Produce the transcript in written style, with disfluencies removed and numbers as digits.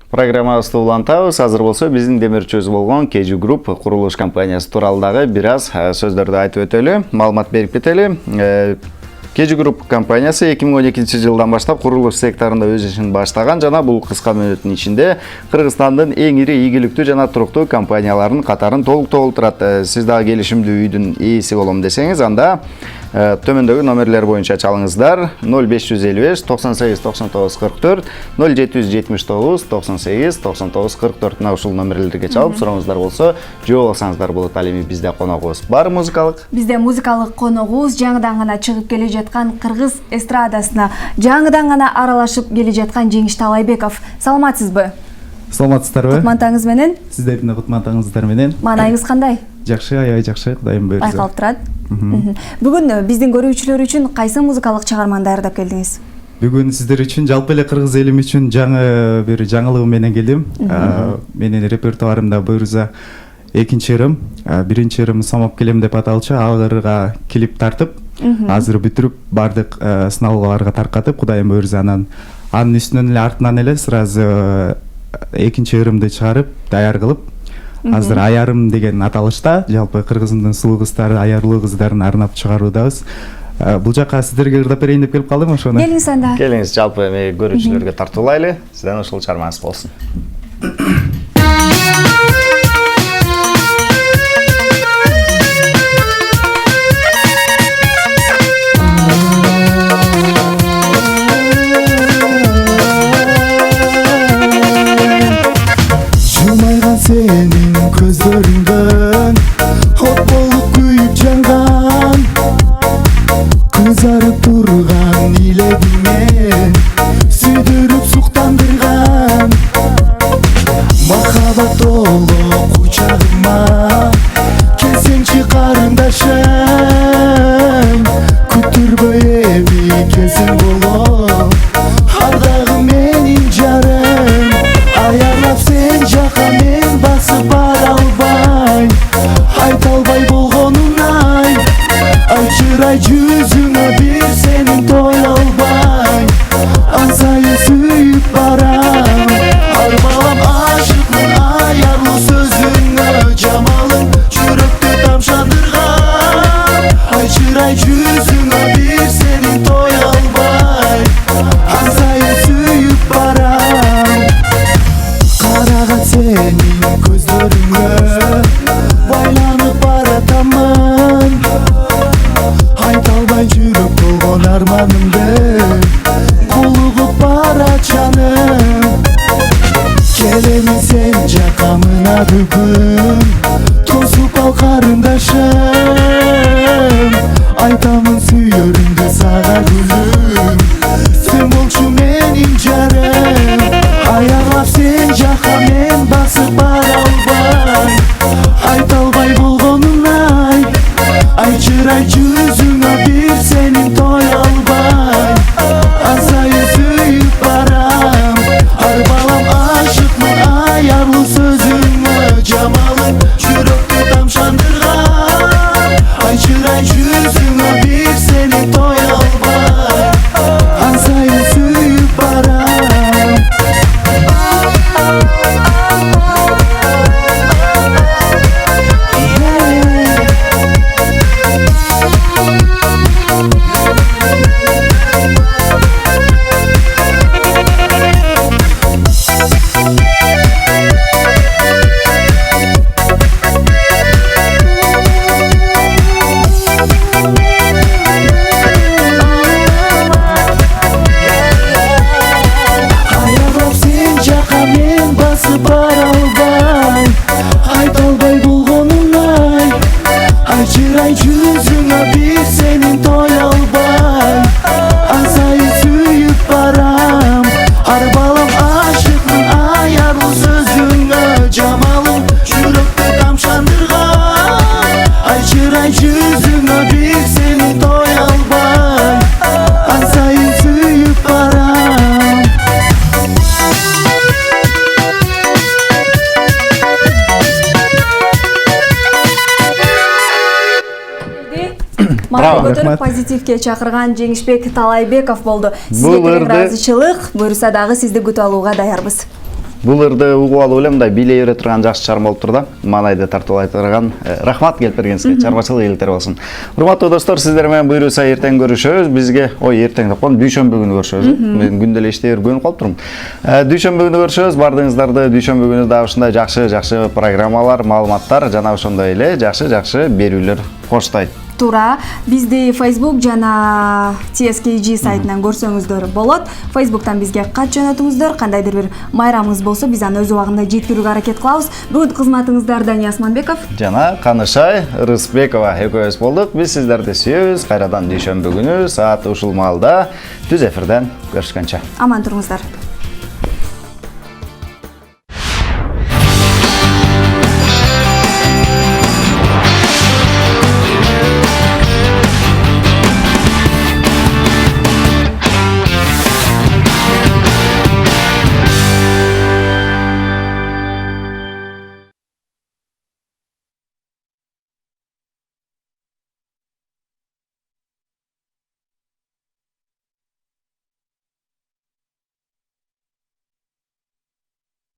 Программабызды улантабыз. Азыр болсо биздин демирчүбүз болгон KG Group курулуш компаниясы тууралуу бир аз сөздөрдү айтып өтөлү, маалымат берип кетели. KG Group компаниясы 2012 жылдан баштап курулуш секторунда өз ишин баштаган жана бул кыска мөөнөттүн ичинде Кыргызстандын эң ири ийгиликтүү жана туруктуу компанияларынын катарын толтурат. Сиз дагы келишимдүү үйдүн ээси болом десеңиз, анда төмөндөгү номерлер боюнча чалыңыздар: 0555 98 99 44, 0779 98 99 44. Мына ушул номерлерге чалып сурооңуздар болсо жооп алсаңыздар болот. Ал эми бизде коногубуз бар музыкалык. Бизде музыкалык коногубуз жаңыдан гана чыгып келе жаткан кыргыз эстрадасына жаңыдан гана аралашып келе жаткан Жеңиш Талайбеков. Саламатсызбы? Саламатсыздарбы? Кутмантаңыз менен? Сиздердин кутмантаңыздар менен. Маанайыңыз кандай? Жакшы, аябай жакшы, Кудайым буйрса. Байкалып турат. Бүгүн биздин көрүүчүлөр үчүн кайсы музыкалык чыгарманы даярдап келдиңиз? Бүгүн сиздер үчүн, жалпы эле кыргыз элим үчүн бир жаңылыгым менен келдим. Менин репертуарымда буйрса экинчи ырым, биринчи ырым самап келем деп аталчу. Алырга клип тартып, азыр бүтүрүп, бардык сыналгыларга таркатып, Кудайым буйрса анын үстүнөн эле артынан эле сразу экинчи ырымды чыгарып, даяр кылып, азыр аярым деген аталышта, жалпы кыргыздын сулуу кыздары, аярлуу кыздарын арнап чыгаруудабыз. Бул жака сиздерге ырдап берейин деп келип калдым, ошону. Келиңиз анда. Келиңиз, жалпы көрүүчүлөргө тартуулайлы. Сизден ушул чыгармаңыз болсун. Senin gözlerinden hot bolup kuyup jangan, kızarıp durgan ilegime süydürüp suktandırgan, mahabat dolu kucağıma kesinci karındaşım, kütürbe evi kesin bolu ardağım menin jarım, ayarlap sen jaka men basıp bara albay, ayta albay bolgonunay, açıray yüzüne bir senin toy albay, ansayı suyup baram, arbalam aşıkmın ayarlı sözüne, camalın çüröktü tamşandırgan, açıray yüzüne bir senin toy albay, ansayı suyup baram. Karagat senin gözlerine baylanıp baratamın, aytalbay жүрүп болгон арманымды булугуп барат жаным. Келемин сен жакамына бүгүн, тосуп ал карындашым, айтамын сүйөрүмдү сага гүлүм, сен болчу менин жарым, аярлап сен жака мен басып бара албай, айта албай болгонунай, айчырай жүзүңө бир сенин той албай, ансайын сүйүп барам, ар балам ашыкмын аярлуу сөзүңө, жамалың жүрөктү тамшандырган, айчырай жүзүңө бир сенин той албай, ансайын сүйүп барам. Көтөрүп позитивке чакырган Жеңишбек Талайбеков болду. Сизге терең ыраазычылык, буюрса дагы сизди күтүп алууга даярбыз. бул ырды угуп алып эле мындай бийлей бере турган жакшы чыгарма болуп тур да. Маанайды тартуулай турган. Рахмат келип бергениңизге. Чарбачылык ийгиликтер болсун. Урматтуу достор, сиздер менен буйруса эртең көрүшөбүз. Бизге эртең деп коем, дүйшөмбү күнү көрүшөбүз. Мен күндө эле иштей көрүнүп калып турмун. Дүйшөмбү күнү көрүшөбүз. Бардыгыңыздарды дүйшөмбү күнү дагы ушундай жакшы программалар, маалыматтар жана ошондой эле жакшы берүүлөр коштойт. Туура, бизди Facebook жана TSKG сайтынан көрсөңүздөр болот. Facebook'тан бизге кат жөнөтүңүздөр, кандайдыр бир майрамыңыз болсо, биз аны өз убагында жеткирүүгө аракет кылабыз. Бүгүн кызматыңызда Дания Османбеков жана Канышай Рыспекова экөөбүз болдук. Биз сиздерди сүйөбүз. Кайрадан дүйшөмбү күнү саат ушул маалда түз эфирден көрүшкөнчө. аман туруңуздар.